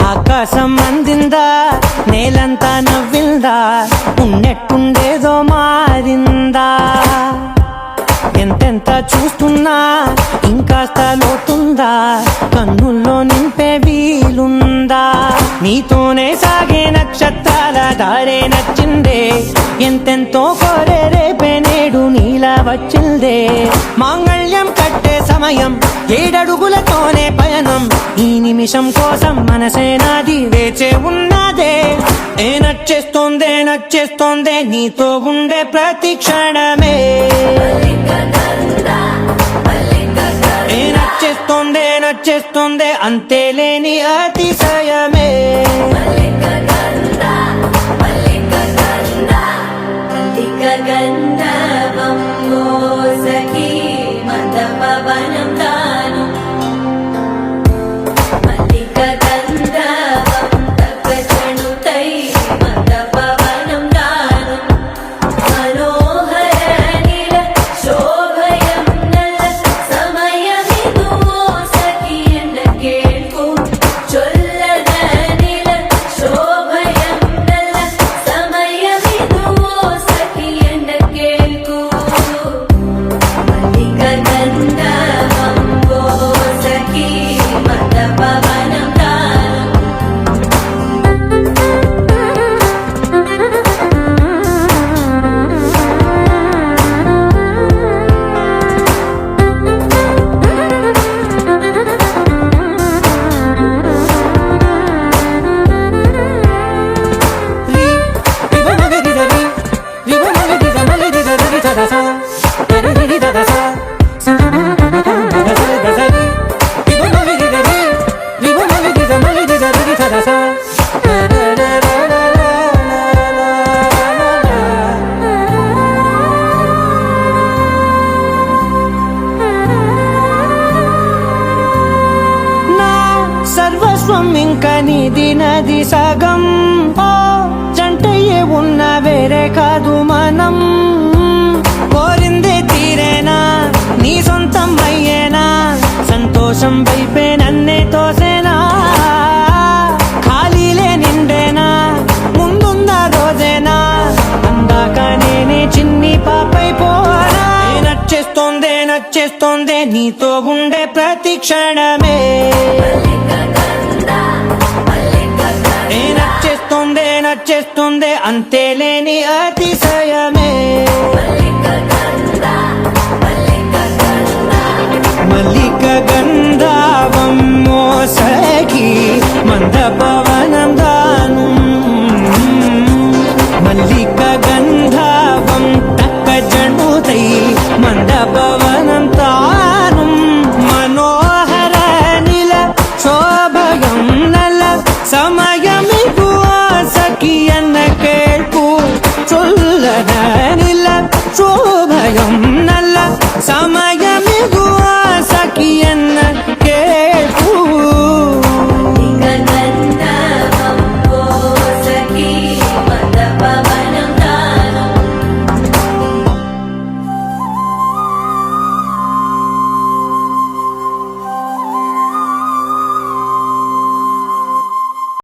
ఆకాశం అందిందా నేలంతా నవ్విందా ఉన్నట్టుండేదో మారిందా ఎంతెంత చూస్తున్నా ఇంకాస్త లోతుందా కన్నుల్లో నింపే వీలుందా నీతోనే సాగే నక్షత్రాల దారే నచ్చిందే ఎంతెంతో కోరే రేపే నేడు నీలా వచ్చిందే మాంగళ్యం కట్టే సమయం 7 అడుగులతోనే పయనం ఈ నిమిషం కోసం మనసే నాది వేచే ఉన్నదే నచ్చేస్తోందే నీతో ఉండే ప్రతి క్షణమే నచ్చేస్తోందే అంతేలేని అతిశయమే సర్వస్వం ఇంక నీది నది సగం ఓ జంటయ్యే ఉన్న వేరే కాదు మనం కోరిందే తీరేనా నీ సొంతం అయ్యేనా సంతోషం వైపే నన్నే తోసేనా ఖాళీలే నిండేనా ముందుందా రోజేనా అందాక నేనే చిన్ని పాపై పోనా నచ్చేస్తోందే నీతో ఉండే ప్రతి క్షణమే నచ్చేస్తోందే అంతేలేని అతిశయమే మల్లిక గంధావం మోసగి మంద పవనం దాను మల్లిక గంధావం తక్క జణుతై మంద పవనం తాను మనోహర నిల శోభయం నల సమయమిగు ಸಖಿಯನ್ನ ಕೇಳ್ಕು ಚೊಲ್ಲದ